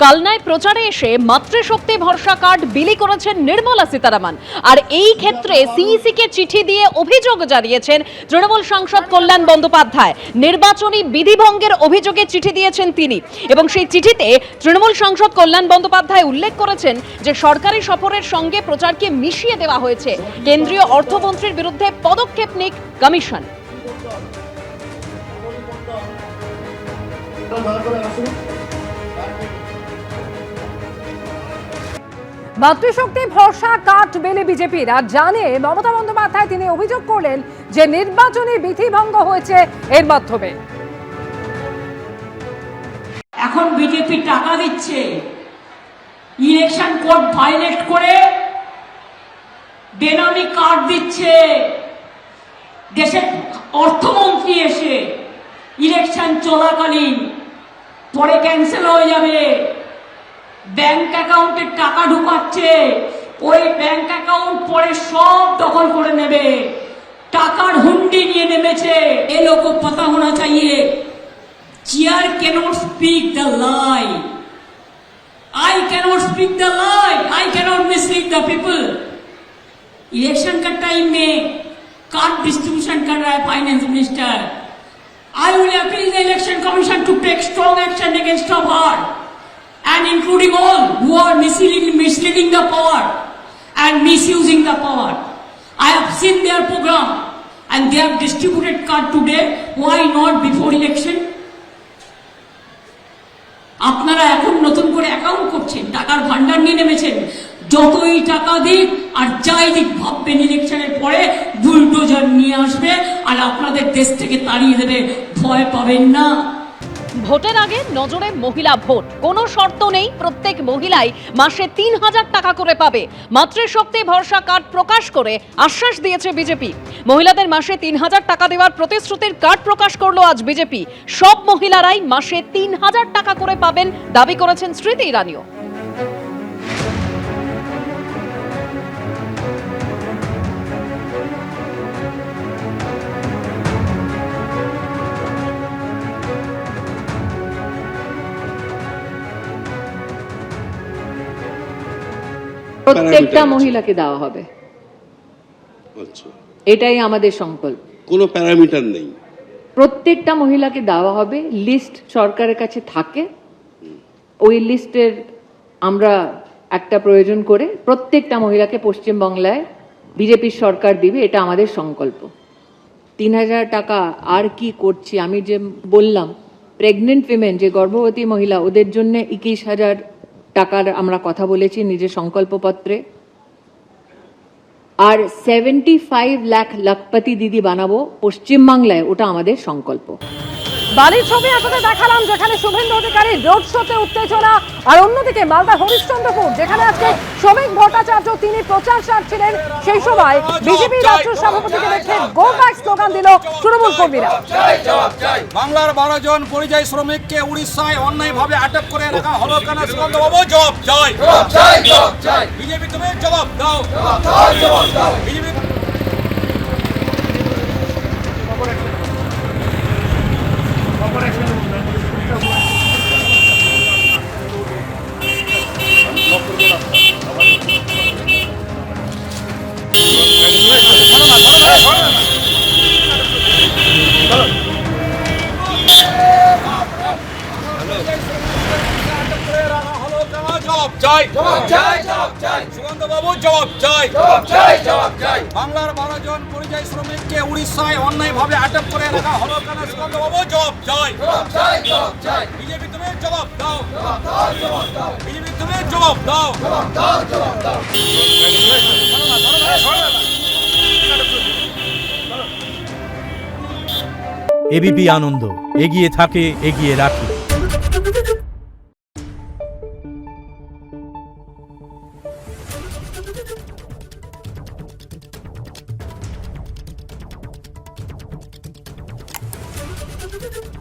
কালনায় প্রচারে এসে মাতৃশক্তি ভরসা কার্ড বিলি করেছেন নির্মলা সীতারামন। আর এই ক্ষেত্রে সিইসি কে চিঠি দিয়ে অভিযোগ জানিয়েছেন তৃণমূল সাংসদ কল্যাণ বন্দ্যোপাধ্যায়। নির্বাচনী বিধিভঙ্গের অভিযোগে চিঠি দিয়েছেন তিনি, এবং সেই চিঠিতে তৃণমূল সাংসদ কল্যাণ বন্দ্যোপাধ্যায় উল্লেখ করেছেন যে সরকারি সফরের সঙ্গে প্রচারকে মিশিয়ে দেওয়া হয়েছে। কেন্দ্রীয় অর্থমন্ত্রীর বিরুদ্ধে পদক্ষেপ নিক কমিশন। মাতৃশক্তি ভরসা কার্ড বেলে বিজেপির আর জানে মমতা বন্দ্যোপাধ্যায় তিনি অভিযোগ করলেন যে নির্বাচনী বিধিভঙ্গ হয়েছে এর মাধ্যমে। এখন বিজেপি টাকা দিচ্ছে ইলেকশন কোড ভায়োলেট করে, বেনামি কার্ড দিচ্ছে। দেশের অর্থমন্ত্রী এসে ইলেকশন চলাকালীন পরে ক্যান্সেল হয়ে যাবে, ব্যাংক অ্যাকাউন্টে টাকা ঢুকাচ্ছে, ওই ব্যাংক অ্যাকাউন্ট পরে সব দখল করে নেবে, টাকার হুন্ডি নিয়ে নেমেছে। এ লোক পতা হোনা চাইয়ে chair cannot speak the lie. I cannot speak the lie. I cannot mislead the people. Election का टाइम में कार्ड डिस्ट्रीब्यूशन कर रहा है finance minister. I will appeal the election commission to take strong action against of her, and including all who are misleading the power and misusing the power. I have seen their program and they have distributed card today. Why not before election? আপনারা এখন নতুন করে account করছেন, টাকার ভান্ডার নিয়ে নেমেছেন। যতই টাকা দিক আর যাই দিক ভাববেন ইলেকশনের পরে বুলডোজার নিয়ে আসবে আর আপনাদের দেশ থেকে তাড়িয়ে দেবে, ভয় পাবেন না। ভোটের আগে নজরে মহিলা ভোট, কোনো শর্ত নেই, প্রত্যেক মহিলাই মাসে ৩০০০ টাকা করে পাবে। মাতৃশক্তি ভরসা কার্ড প্রকাশ করে আশ্বাস দিয়েছে বিজেপি। মহিলাদের মাসে ৩০০০ টাকা দেওয়ার প্রতিশ্রুতির কার্ড প্রকাশ করলো আজ বিজেপি। সব মহিলারাই মাসে ৩০০০ টাকা করে পাবেন দাবি করেছেন স্মৃতি ইরানিও। প্রত্যেকটা মহিলাকে দেওয়া হবে, এটাই আমাদের সংকল্প। কোনো প্যারামিটার নেই, প্রত্যেকটা মহিলাকে দেওয়া হবে। লিস্ট সরকারের কাছে থাকে, ওই লিস্টের আমরা একটা প্রয়োজন করে প্রত্যেকটা মহিলাকে পশ্চিমবাংলায় বিজেপির সরকার দিবে, এটা আমাদের সংকল্প। ৩০০০ টাকা আর কি করছি, আমি যে বললাম প্রেগনেন্ট উইমেন, যে গর্ভবতী মহিলা, ওদের জন্য ২১,০০০ টাকার আমরা কথা বলেছি নিজের সংকল্পপত্রে। আর 75 লাখ লাখপতি দিদি বানাবো পশ্চিমবাংলায়, ওটা আমাদের সংকল্প। বালির ছবি আসলে দেখালাম যেখানে শুভেন্দু অধিকারী রোড শোতে উত্তেজনা, আর অন্যদিকে মালদা হরিশ্চন্দ্রপুর যেখানে আজকে শ্রমিক ভট্টাচার্য তিনি প্রচার সারছিলেন, সেই সময় বিজেপি রাজ্য সভাপতিকে দেখে গো ব্যাক স্লোগান দিল তৃণমূল কর্মীরা। বাংলার ১২ জন পরিযায়ী শ্রমিককে উড়িষ্যায় অন্যায়ভাবে আটক করে রাখা হলো কেন? সুগন্ধবাবু জবাব চাই, বিজেপি তুমি জবাব দাও, বিজেপি। সুগন্ধবাবু জবাব চাই, বাংলার ১২ জন পরিযায়ী শ্রমিককে উড়িষ্যায় অন্যায়ভাবে আটক করে রাখা হলো কেন? সুগন্ধবাবু জবাব চাই, বিজেপি তুমি জবাব দাও, বিজেপি তুমি জবাব দাও। এবিপি আনন্দ এগিয়ে থাকে, এগিয়ে রাখে। Thank you.